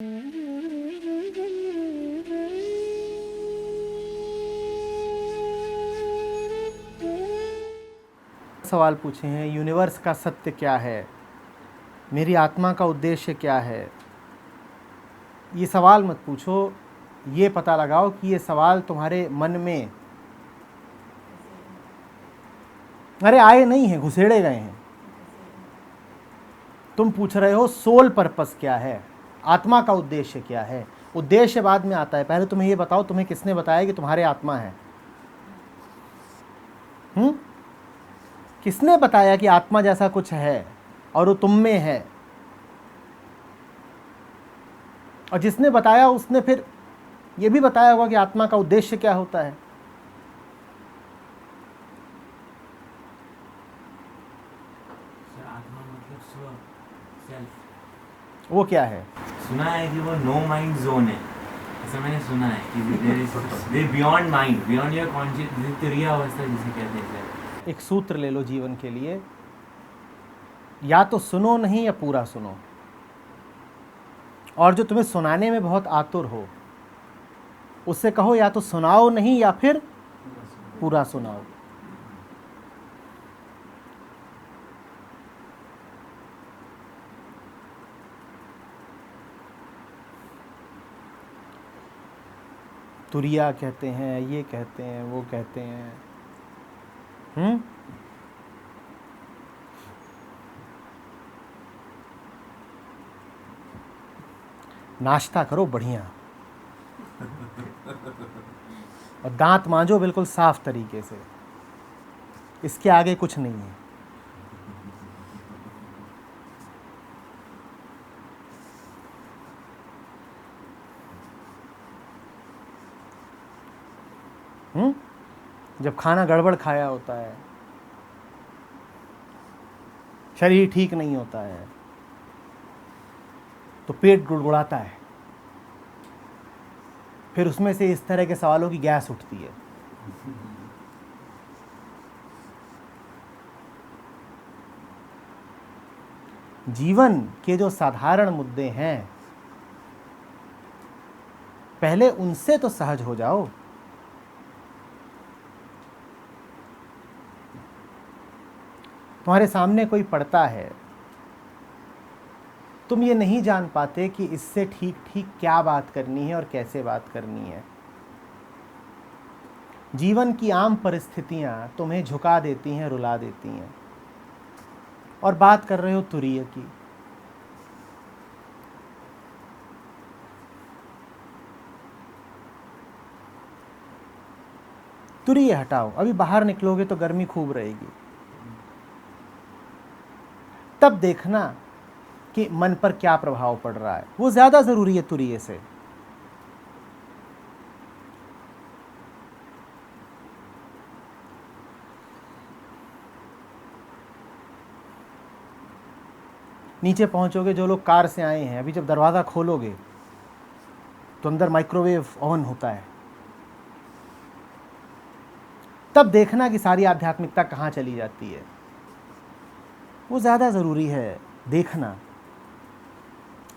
सवाल पूछे हैं, यूनिवर्स का सत्य क्या है, मेरी आत्मा का उद्देश्य क्या है। ये सवाल मत पूछो, ये पता लगाओ कि ये सवाल तुम्हारे मन में अरे आए नहीं हैं, घुसेड़े गए हैं। तुम पूछ रहे हो सोल पर्पस क्या है, आत्मा का उद्देश्य क्या है। उद्देश्य बाद में आता है, पहले तुम्हें ये बताओ तुम्हें किसने बताया कि तुम्हारे आत्मा है। किसने बताया कि आत्मा जैसा कुछ है और वो तुम में है। और जिसने बताया उसने फिर ये भी बताया होगा कि आत्मा का उद्देश्य क्या होता है। आत्मा मतलब स्व, सेल्फ। वो क्या है? सुना है कि वो नो माइंड जोन है, ऐसा मैंने सुना है कि there is beyond mind, beyond your conscious, तुरीय अवस्था जिसे कहते हैं। एक सूत्र ले लो जीवन के लिए, या तो सुनो नहीं या पूरा सुनो। और जो तुम्हें सुनाने में बहुत आतुर हो उससे कहो या तो सुनाओ नहीं या फिर पूरा सुनाओ। तुरिया कहते हैं, ये कहते हैं, वो कहते हैं। नाश्ता करो बढ़िया और दांत मांजो बिल्कुल साफ तरीके से, इसके आगे कुछ नहीं है। जब खाना गड़बड़ खाया होता है, शरीर ठीक नहीं होता है, तो पेट गुड़गुड़ाता है, फिर उसमें से इस तरह के सवालों की गैस उठती है। जीवन के जो साधारण मुद्दे हैं पहले उनसे तो सहज हो जाओ। तुम्हारे सामने कोई पढ़ता है, तुम ये नहीं जान पाते कि इससे ठीक ठीक क्या बात करनी है और कैसे बात करनी है। जीवन की आम परिस्थितियां तुम्हें झुका देती हैं, रुला देती हैं। और बात कर रहे हो तुरीय की, तुरीय हटाओ। अभी बाहर निकलोगे तो गर्मी खूब रहेगी, तब देखना कि मन पर क्या प्रभाव पड़ रहा है, वो ज्यादा जरूरी है तुरीय से। नीचे पहुंचोगे, जो लोग कार से आए हैं, अभी जब दरवाज़ा खोलोगे तो अंदर माइक्रोवेव ओवन होता है, तब देखना कि सारी आध्यात्मिकता कहाँ चली जाती है। वो ज़्यादा ज़रूरी है देखना।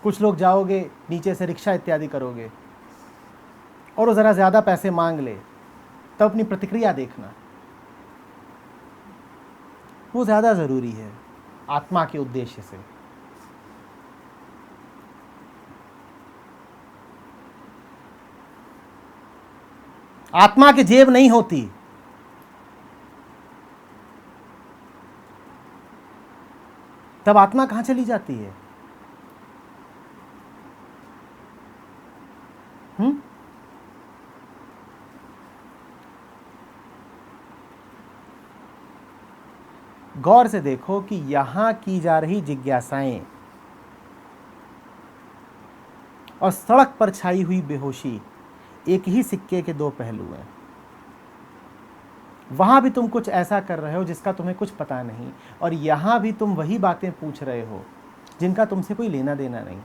कुछ लोग जाओगे नीचे से रिक्शा इत्यादि करोगे और वो ज़रा ज़्यादा पैसे मांग ले, तब अपनी प्रतिक्रिया देखना। वो ज़्यादा ज़रूरी है आत्मा के उद्देश्य से। आत्मा की जेब नहीं होती, तब आत्मा कहाँ चली जाती है? गौर से देखो कि यहां की जा रही जिज्ञासाएं और सड़क पर छाई हुई बेहोशी एक ही सिक्के के दो पहलू हैं। वहां भी तुम कुछ ऐसा कर रहे हो जिसका तुम्हें कुछ पता नहीं, और यहां भी तुम वही बातें पूछ रहे हो जिनका तुमसे कोई लेना देना नहीं।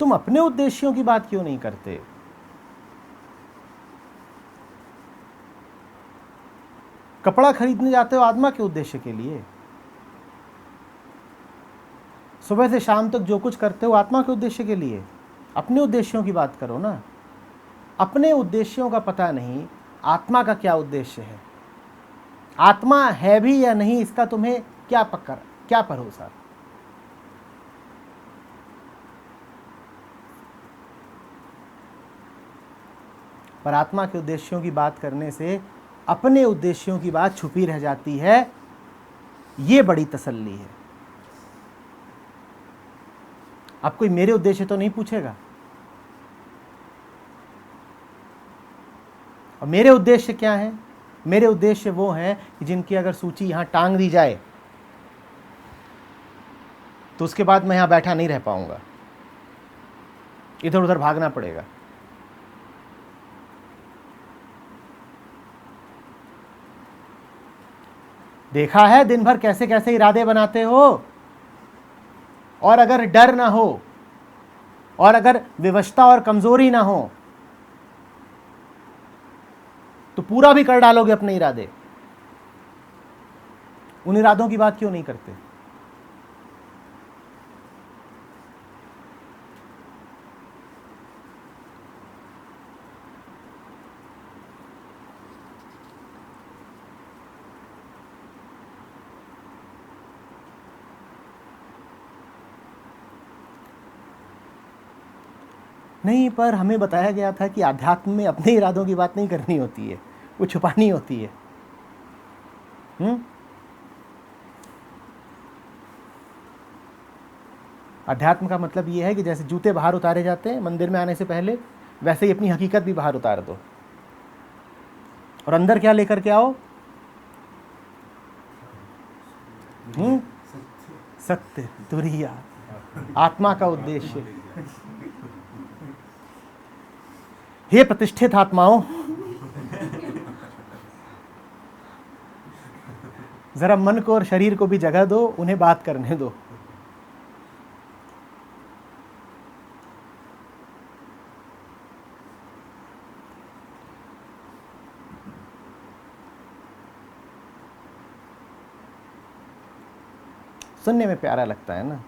तुम अपने उद्देश्यों की बात क्यों नहीं करते? कपड़ा खरीदने जाते हो आत्मा के उद्देश्य के लिए, सुबह से शाम तक जो कुछ करते हो आत्मा के उद्देश्य के लिए। अपने उद्देश्यों की बात करो ना। अपने उद्देश्यों का पता नहीं, आत्मा का क्या उद्देश्य है, आत्मा है भी या नहीं, इसका तुम्हें क्या पकड़, क्या भरोसा? पर आत्मा के उद्देश्यों की बात करने से अपने उद्देश्यों की बात छुपी रह जाती है, ये बड़ी तसल्ली है। अब कोई मेरे उद्देश्य तो नहीं पूछेगा, और मेरे उद्देश्य क्या हैं? मेरे उद्देश्य वो हैं कि जिनकी अगर सूची यहां टांग दी जाए तो उसके बाद मैं यहां बैठा नहीं रह पाऊंगा, इधर उधर भागना पड़ेगा। देखा है दिन भर कैसे कैसे इरादे बनाते हो, और अगर डर ना हो और अगर विवशता और कमजोरी ना हो तो पूरा भी कर डालोगे अपने इरादे। उन इरादों की बात क्यों नहीं करते? नहीं, पर हमें बताया गया था कि आध्यात्म में अपने इरादों की बात नहीं करनी होती है, वो छुपानी होती है। अध्यात्म का मतलब ये है कि जैसे जूते बाहर उतारे जाते हैं मंदिर में आने से पहले, वैसे ही अपनी हकीकत भी बाहर उतार दो, और अंदर क्या लेकर के आओ? सत्य, तुरिया, आत्मा का उद्देश्य। हे प्रतिष्ठित आत्माओं, जरा मन को और शरीर को भी जगह दो, उन्हें बात करने दो। सुनने में प्यारा लगता है ना?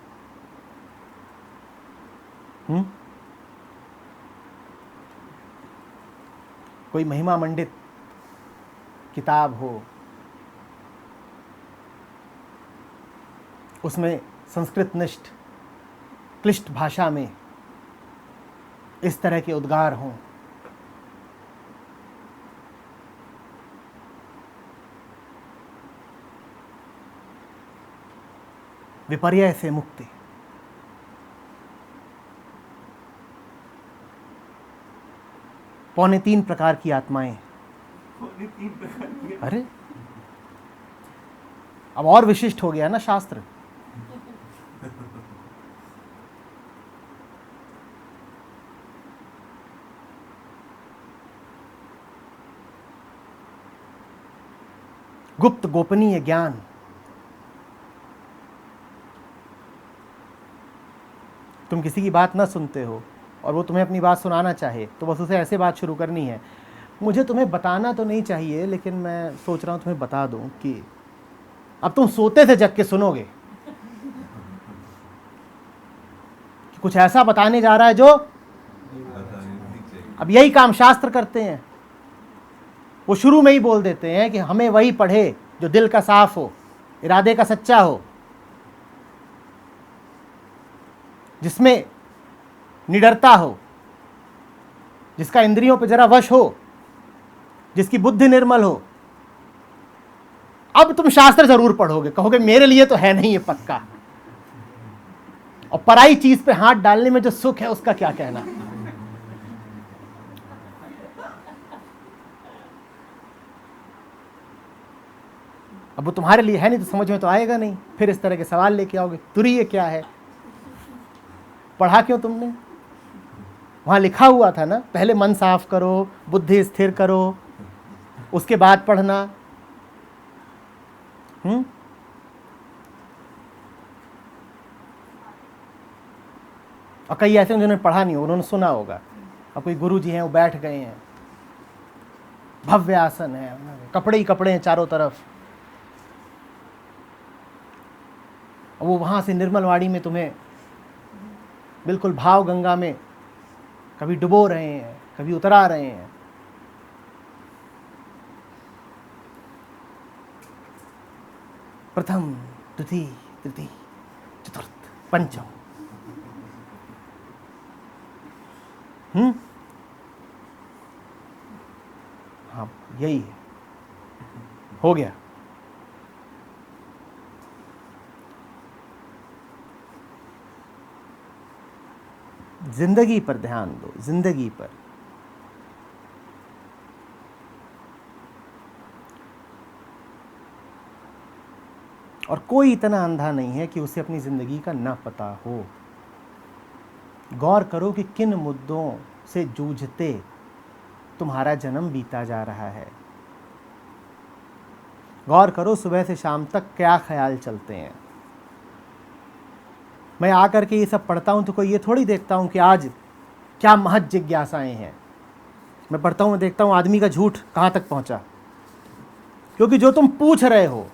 कोई महिमा मंडित किताब हो, उसमें संस्कृत निष्ठ क्लिष्ट भाषा में इस तरह के उद्गार हों, विपर्यय से मुक्ति। पौने 3 प्रकार की आत्माएं। अरे अब और विशिष्ट हो गया ना शास्त्र। गुप्त गोपनीय ज्ञान, तुम किसी की बात ना सुनते हो और वो तुम्हें अपनी बात सुनाना चाहे तो बस उसे ऐसे बात शुरू करनी है, मुझे तुम्हें बताना तो नहीं चाहिए लेकिन मैं सोच रहा हूं तुम्हें बता दूं कि अब तुम सोते थे जग के सुनोगे कि कुछ ऐसा बताने जा रहा है जो अब यही काम शास्त्र करते हैं। वो शुरू में ही बोल देते हैं कि हमें वही पढ़े जो दिल का साफ हो, इरादे का सच्चा हो, जिसमें निडरता हो, जिसका इंद्रियों पे जरा वश हो, जिसकी बुद्धि निर्मल हो। अब तुम शास्त्र जरूर पढ़ोगे, कहोगे मेरे लिए तो है नहीं ये पक्का, और पराई चीज पे हाथ डालने में जो सुख है उसका क्या कहना। अब वो तुम्हारे लिए है नहीं तो समझ में तो आएगा नहीं, फिर इस तरह के सवाल लेके आओगे, तुरीय क्या है, पढ़ा क्यों तुमने? वहां लिखा हुआ था ना, पहले मन साफ करो, बुद्धि स्थिर करो, उसके बाद पढ़ना। और कई ऐसे जिन्होंने पढ़ा नहीं होगा, उन्होंने सुना होगा। अब कोई गुरु जी हैं, वो बैठ गए हैं, भव्य आसन है, कपड़े ही कपड़े हैं चारों तरफ, वो वहाँ से निर्मल वाणी में तुम्हें बिल्कुल भाव गंगा में कभी डुबो रहे हैं, कभी उतरा रहे हैं। प्रथम, द्वितीय, तृतीय, चतुर्थ, पंचम। हाँ, यही है, हो गया। जिंदगी पर ध्यान दो, जिंदगी पर। और कोई इतना अंधा नहीं है कि उसे अपनी जिंदगी का ना पता हो। गौर करो कि किन मुद्दों से जूझते तुम्हारा जन्म बीता जा रहा है। गौर करो सुबह से शाम तक क्या ख्याल चलते हैं। मैं आकर के ये सब पढ़ता हूँ तो कोई ये थोड़ी देखता हूँ कि आज क्या महज जिज्ञासाएं हैं। मैं पढ़ता हूँ, देखता हूँ आदमी का झूठ कहाँ तक पहुँचा, क्योंकि जो तुम पूछ रहे हो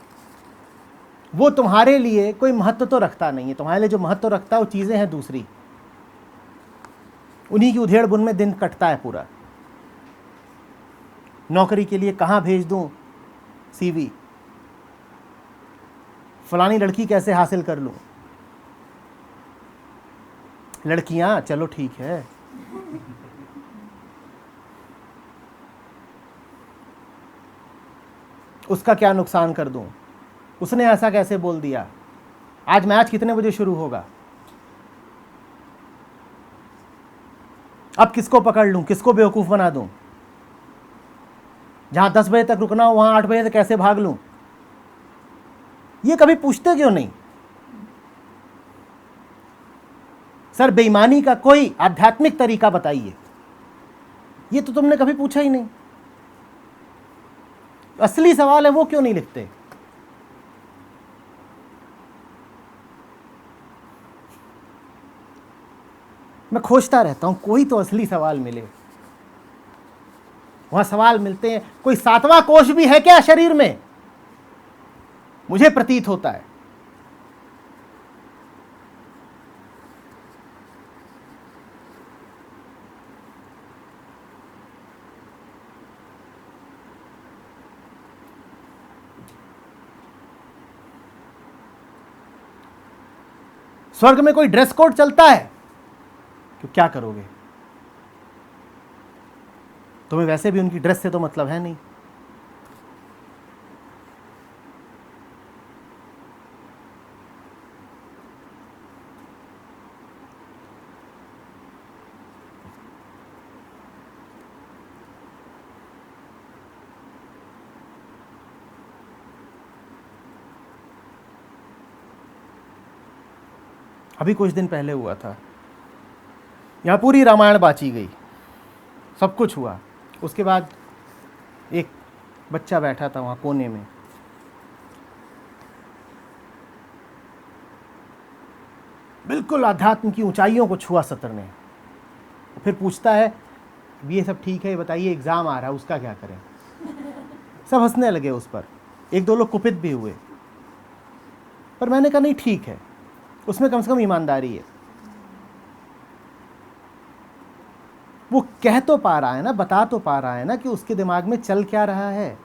वो तुम्हारे लिए कोई महत्व तो रखता नहीं है। तुम्हारे लिए जो महत्व रखता है वो चीज़ें हैं दूसरी, उन्हीं की उधेड़ बुन में दिन कटता है पूरा। नौकरी के लिए कहाँ भेज दूँ सीवी, फलानी लड़की कैसे हासिल कर लूँ। लड़कियां चलो ठीक है, उसका क्या नुकसान कर दूं, उसने ऐसा कैसे बोल दिया, आज मैच कितने बजे शुरू होगा, अब किसको पकड़ लूं, किसको बेवकूफ बना दूं, जहां 10 बजे तक रुकना हो वहां 8 बजे तक कैसे भाग लूं। ये कभी पूछते क्यों नहीं? सर बेईमानी का कोई आध्यात्मिक तरीका बताइए, ये तो तुमने कभी पूछा ही नहीं। असली सवाल है वो क्यों नहीं लिखते? मैं खोजता रहता हूं कोई तो असली सवाल मिले। वहां सवाल मिलते हैं, कोई 7वां कोष भी है क्या शरीर में? मुझे प्रतीत होता है। स्वर्ग में कोई ड्रेस कोड चलता है? तो क्या करोगे? तुम्हें वैसे भी उनकी ड्रेस से तो मतलब है नहीं। अभी कुछ दिन पहले हुआ था, यहाँ पूरी रामायण बाँची गई, सब कुछ हुआ। उसके बाद एक बच्चा बैठा था वहाँ कोने में, बिल्कुल आध्यात्म की ऊंचाइयों को छुआ सतर ने। फिर पूछता है ये सब ठीक है, बताइए एग्ज़ाम आ रहा है उसका क्या करें। सब हंसने लगे उस पर, एक दो लोग कुपित भी हुए, पर मैंने कहा नहीं ठीक है, उसमें कम से कम ईमानदारी है। वो कह तो पा रहा है ना, बता तो पा रहा है ना कि उसके दिमाग में चल क्या रहा है।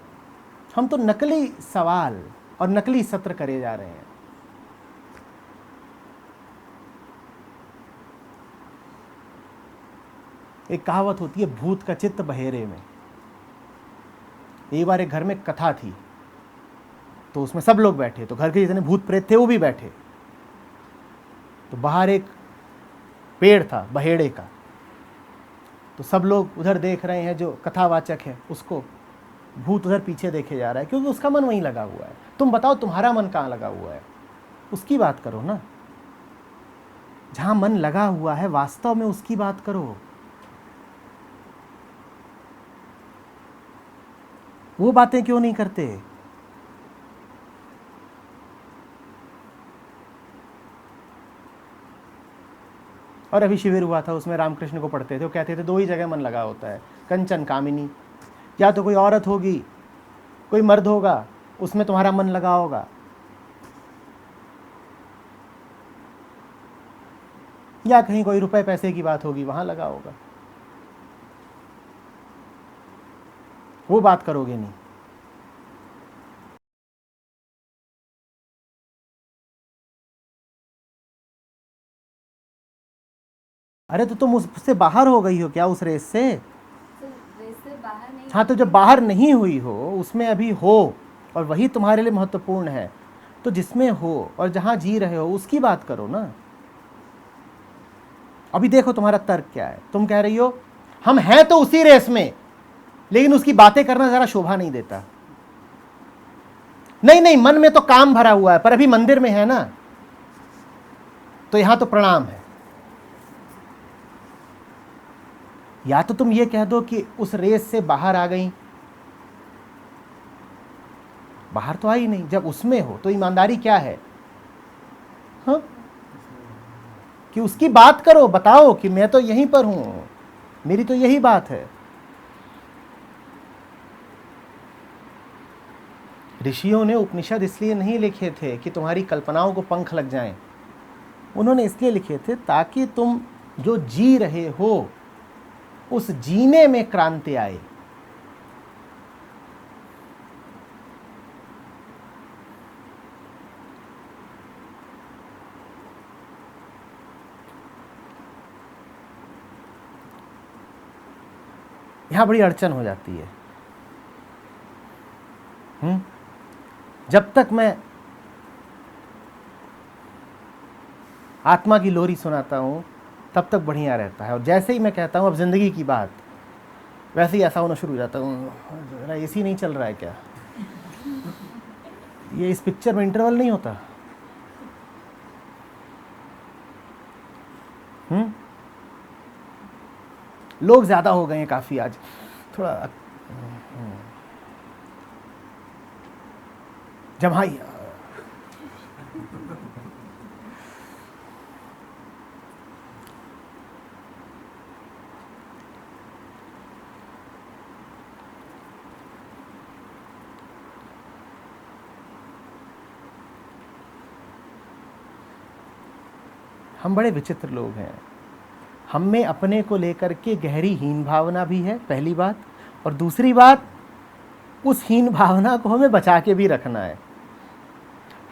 हम तो नकली सवाल और नकली सत्र करे जा रहे हैं। एक कहावत होती है, भूत का चित्त बहेरे में। एक बार एक घर में कथा थी, तो उसमें सब लोग बैठे, तो घर के जितने भूत प्रेत थे वो भी बैठे। तो बाहर एक पेड़ था बहेड़े का, तो सब लोग उधर देख रहे हैं, जो कथावाचक है उसको। भूत उधर पीछे देखे जा रहा है, क्योंकि उसका मन वहीं लगा हुआ है। तुम बताओ तुम्हारा मन कहाँ लगा हुआ है, उसकी बात करो ना। जहां मन लगा हुआ है वास्तव में उसकी बात करो। वो बातें क्यों नहीं करते? और अभी शिविर हुआ था, उसमें रामकृष्ण को पढ़ते थे, वो कहते थे 2 ही जगह मन लगा होता है, कंचन कामिनी, या तो कोई औरत होगी, कोई मर्द होगा, उसमें तुम्हारा मन लगा होगा, या कहीं कोई रुपए पैसे की बात होगी, वहां लगा होगा, वो बात करोगे नहीं। अरे तो तुम उससे बाहर हो गई हो क्या, उस रेस से? तो रेस से बाहर नहीं। हाँ, तो जब बाहर नहीं हुई हो, उसमें अभी हो, और वही तुम्हारे लिए महत्वपूर्ण है, तो जिसमें हो और जहां जी रहे हो उसकी बात करो ना। अभी देखो तुम्हारा तर्क क्या है, तुम कह रही हो हम हैं तो उसी रेस में, लेकिन उसकी बातें करना जरा शोभा नहीं देता। नहीं नहीं, मन में तो काम भरा हुआ है, पर अभी मंदिर में है ना, तो यहां तो प्रणाम है। या तो तुम ये कह दो कि उस रेस से बाहर आ गई, बाहर तो आई नहीं, जब उसमें हो तो ईमानदारी क्या है, हाँ, कि उसकी बात करो, बताओ कि मैं तो यहीं पर हूं, मेरी तो यही बात है। ऋषियों ने उपनिषद इसलिए नहीं लिखे थे कि तुम्हारी कल्पनाओं को पंख लग जाएं, उन्होंने इसलिए लिखे थे ताकि तुम जो जी रहे हो उस जीने में क्रांति आए। यहां बड़ी अड़चन हो जाती है। जब तक मैं आत्मा की लोरी सुनाता हूं तब तक बढ़िया रहता है, और जैसे ही मैं कहता हूं अब जिंदगी की बात, वैसे ही ऐसा होना शुरू हो जाता हूँ, जरा एसी नहीं चल रहा है क्या, ये इस पिक्चर में इंटरवल नहीं होता। लोग ज्यादा हो गए हैं काफी आज, थोड़ा जमाई। हम बड़े विचित्र लोग हैं, हम में अपने को लेकर के गहरी हीन भावना भी है, पहली बात, और दूसरी बात उस हीन भावना को हमें बचा के भी रखना है।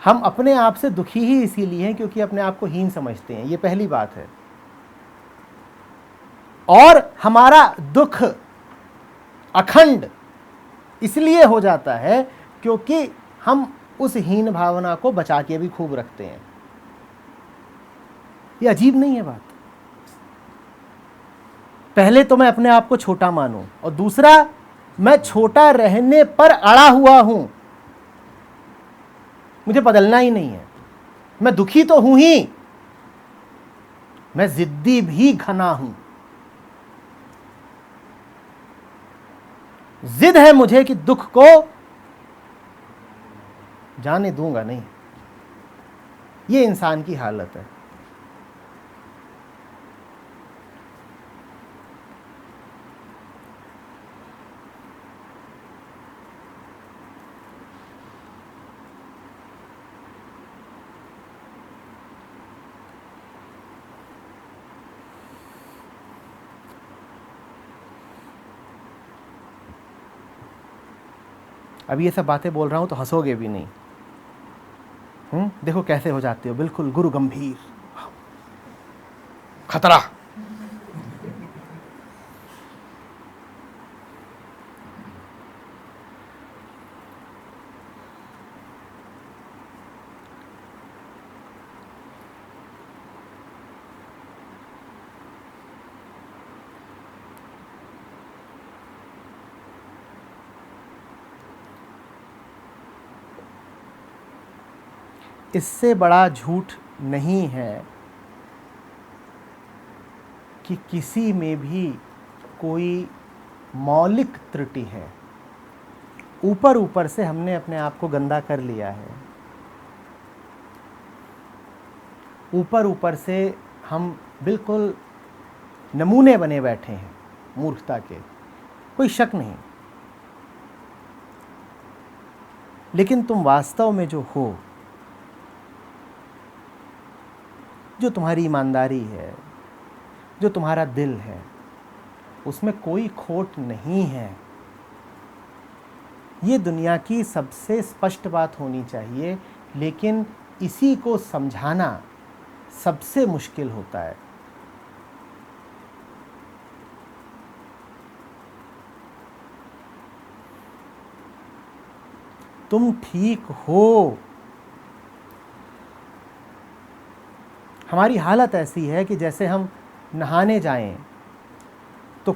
हम अपने आप से दुखी ही इसीलिए हैं क्योंकि अपने आप को हीन समझते हैं, ये पहली बात है। और हमारा दुख अखंड इसलिए हो जाता है क्योंकि हम उस हीन भावना को बचा के भी खूब रखते हैं। ये अजीब नहीं है बात? पहले तो मैं अपने आप को छोटा मानूं, और दूसरा मैं छोटा रहने पर अड़ा हुआ हूं, मुझे बदलना ही नहीं है। मैं दुखी तो हूं ही, मैं जिद्दी भी घना हूं। जिद है मुझे कि दुख को जाने दूंगा नहीं। ये इंसान की हालत है। अभी ये सब बातें बोल रहा हूं तो हंसोगे भी नहीं। देखो कैसे हो जाते हो, बिल्कुल गुरु गंभीर, खतरा। इससे बड़ा झूठ नहीं है कि किसी में भी कोई मौलिक त्रुटि है। ऊपर ऊपर से हमने अपने आप को गंदा कर लिया है, ऊपर ऊपर से हम बिल्कुल नमूने बने बैठे हैं मूर्खता के, कोई शक नहीं। लेकिन तुम वास्तव में जो हो, जो तुम्हारी ईमानदारी है, जो तुम्हारा दिल है, उसमें कोई खोट नहीं है। ये दुनिया की सबसे स्पष्ट बात होनी चाहिए, लेकिन इसी को समझाना सबसे मुश्किल होता है। तुम ठीक हो। हमारी हालत ऐसी है कि जैसे हम नहाने जाएं तो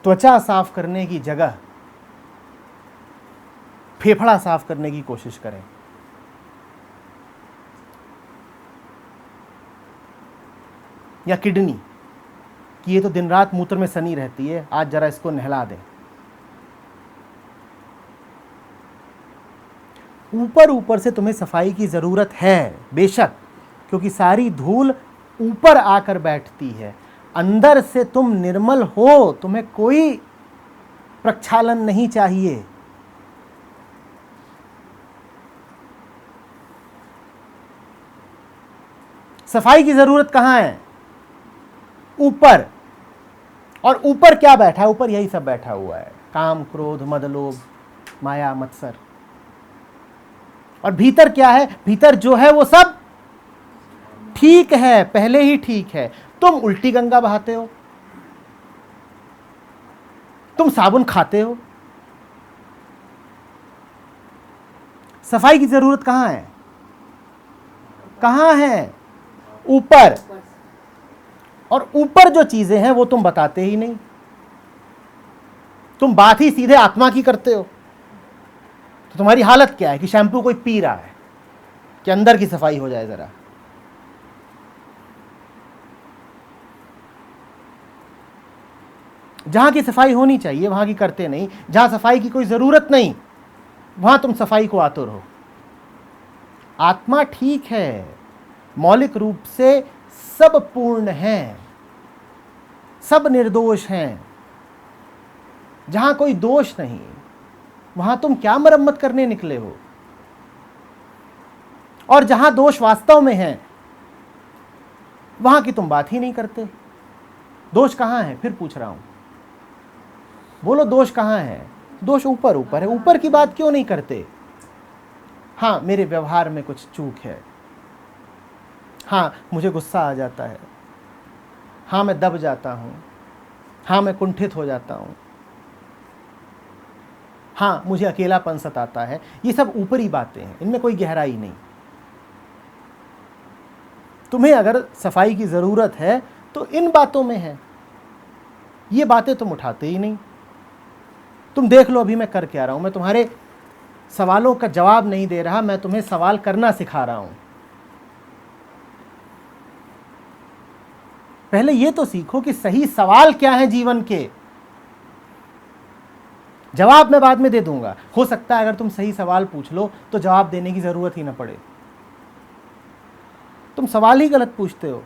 त्वचा साफ करने की जगह फेफड़ा साफ करने की कोशिश करें। या किडनी कि ये तो दिन रात मूत्र में सनी रहती है, आज जरा इसको नहला दें। ऊपर ऊपर से तुम्हें सफाई की ज़रूरत है बेशक, क्योंकि सारी धूल ऊपर आकर बैठती है। अंदर से तुम निर्मल हो, तुम्हें कोई प्रक्षालन नहीं चाहिए। सफाई की ज़रूरत कहाँ है? ऊपर। और ऊपर क्या बैठा है? ऊपर यही सब बैठा हुआ है, काम, क्रोध, मद, लोभ, माया, मत्सर। और भीतर क्या है? भीतर जो है वो सब ठीक है, पहले ही ठीक है। तुम उल्टी गंगा बहाते हो, तुम साबुन खाते हो। सफाई की जरूरत कहां है? कहां है? ऊपर। और ऊपर जो चीजें हैं वो तुम बताते ही नहीं, तुम बात ही सीधे आत्मा की करते हो। तो तुम्हारी हालत क्या है कि शैम्पू कोई पी रहा है कि अंदर की सफाई हो जाए जरा। जहां की सफाई होनी चाहिए वहां की करते नहीं, जहां सफाई की कोई जरूरत नहीं वहां तुम सफाई को आतुर हो। आत्मा ठीक है, मौलिक रूप से सब पूर्ण हैं, सब निर्दोष हैं। जहां कोई दोष नहीं वहां तुम क्या मरम्मत करने निकले हो? और जहां दोष वास्तव में है वहां की तुम बात ही नहीं करते। दोष कहां है? फिर पूछ रहा हूं, बोलो दोष कहां है? दोष ऊपर ऊपर है, ऊपर की बात क्यों नहीं करते? हाँ, मेरे व्यवहार में कुछ चूक है, हाँ मुझे गुस्सा आ जाता है, हाँ मैं दब जाता हूं, हाँ मैं कुंठित हो जाता हूं, हाँ मुझे अकेलापन सताता है। ये सब ऊपरी बातें हैं, इनमें कोई गहराई नहीं। तुम्हें अगर सफाई की जरूरत है तो इन बातों में है, ये बातें तुम उठाते ही नहीं। तुम देख लो अभी मैं कर क्या रहा हूं, मैं तुम्हारे सवालों का जवाब नहीं दे रहा, मैं तुम्हें सवाल करना सिखा रहा हूं। पहले ये तो सीखो कि सही सवाल क्या है जीवन के। जवाब मैं बाद में दे दूंगा, हो सकता है अगर तुम सही सवाल पूछ लो तो जवाब देने की जरूरत ही ना पड़े। तुम सवाल ही गलत पूछते हो।